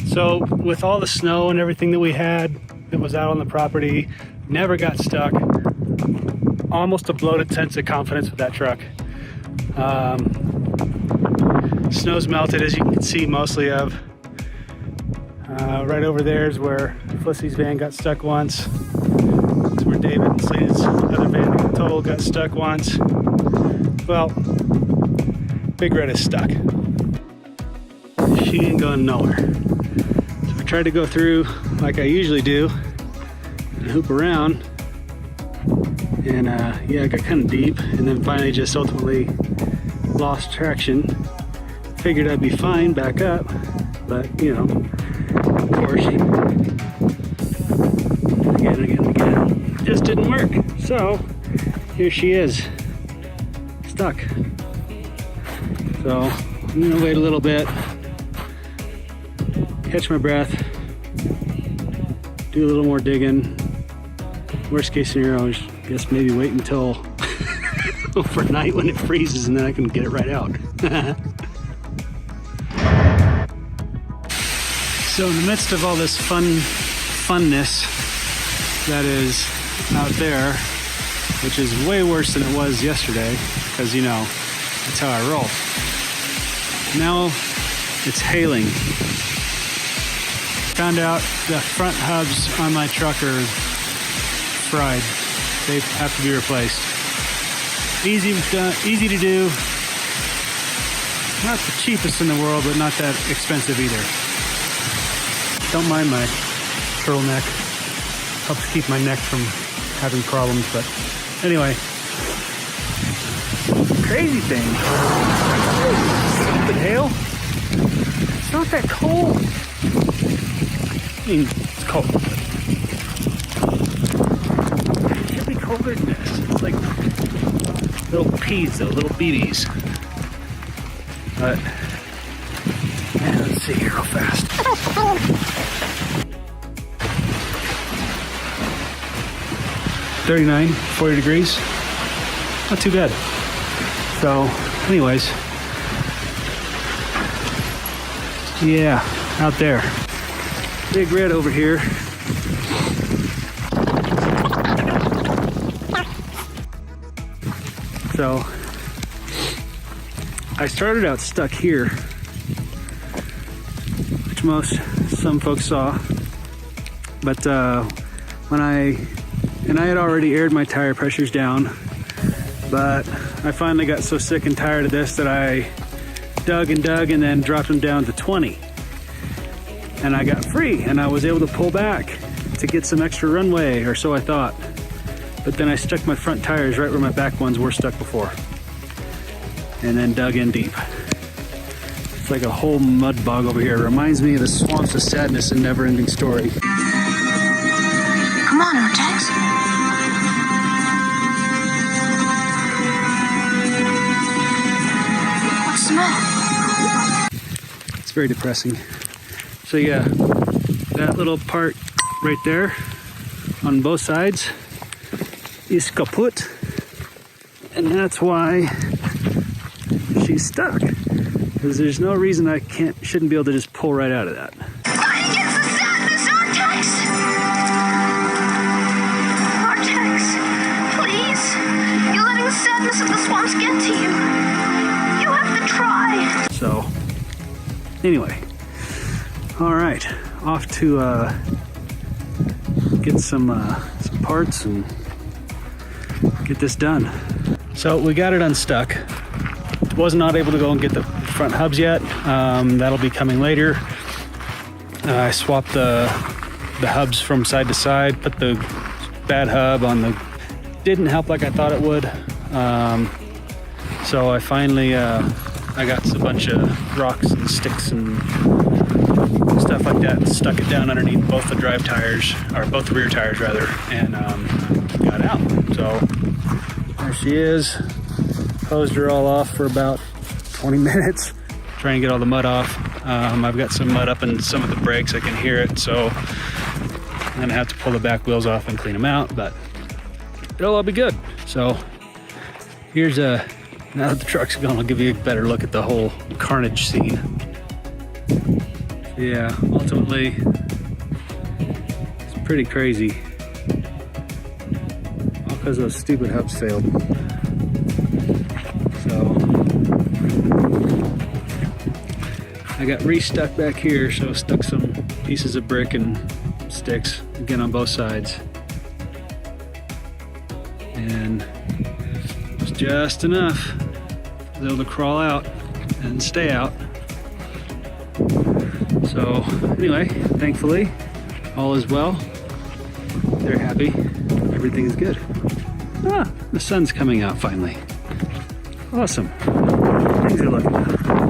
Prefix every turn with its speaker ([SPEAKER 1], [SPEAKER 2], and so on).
[SPEAKER 1] So with all the snow and everything that we had that was out on the property, never got stuck. Almost a bloated sense of confidence with that truck. Snow's melted, as you can see, mostly of. Right over there is where Felicity's van got stuck once. It's where David and Selena's other van that got totaled got stuck once. Well, Big Red is stuck. She ain't going nowhere. So I tried to go through like I usually do and hoop around. And yeah, I got kind of deep and then finally just ultimately lost traction. Figured I'd be fine back up, but you know, of course, again, just didn't work. So here she is, stuck. So I'm gonna wait a little bit, catch my breath, do a little more digging. Worst case scenario is just maybe wait until overnight when it freezes and then I can get it right out. So in the midst of all this funness that is out there, which is way worse than it was yesterday, because you know, that's how I roll. Now it's hailing. Found out the front hubs on my truck are fried. They have to be replaced. Easy to do. Not the cheapest in the world, but not that expensive either. Don't mind my turtleneck. Helps keep my neck from having problems, but anyway. Crazy thing. Stupid hail. It's not that cold. I mean, it's cold. It should be colder than this. It's like little peas, though, little beaties. But, man, let's see here real fast. 39, 40 degrees. Not too bad. So, anyways. Yeah, out there. Big Red over here. So, I started out stuck here, which some folks saw, but I had already aired my tire pressures down, but I finally got so sick and tired of this that I dug and then dropped them down to 20. And I got free and I was able to pull back to get some extra runway, or so I thought. But then I stuck my front tires right where my back ones were stuck before. And then dug in deep. It's like a whole mud bog over here. It reminds me of the swamps of sadness and Never Ending Story.
[SPEAKER 2] Come on, Artex. What's the matter?
[SPEAKER 1] It's very depressing. So yeah, that little part right there on both sides is kaput. And that's why she's stuck. Because there's no reason I shouldn't be able to just pull right out of that.
[SPEAKER 2] Fight against the sadness, Artex! Artex, please. You're letting the sadness of the swamps get to you. You have to try.
[SPEAKER 1] So, anyway. Alright, off to get some parts and get this done. So we got it unstuck. Was not able to go and get the front hubs yet. That'll be coming later. I swapped the hubs from side to side, put the bad hub on the, didn't help like I thought it would. So I finally, I got a bunch of rocks and sticks and stuff like that and stuck it down underneath both the drive tires, or both the rear tires rather, and got out. So there she is. Hosed her all off for about 20 minutes, trying to get all the mud off. I've got some mud up in some of the brakes, I can hear it, so I'm gonna have to pull the back wheels off and clean them out, but it'll all be good. So here's now that the truck's gone, I'll give you a better look at the whole carnage scene. Yeah, ultimately, it's pretty crazy. All because those stupid hubs failed. So, I got restuck back here, so stuck some pieces of brick and sticks, again on both sides. And it was just enough. I was able to crawl out and stay out. So anyway, thankfully, all is well. They're happy. Everything is good. Ah, the sun's coming out finally. Awesome. Things are looking up.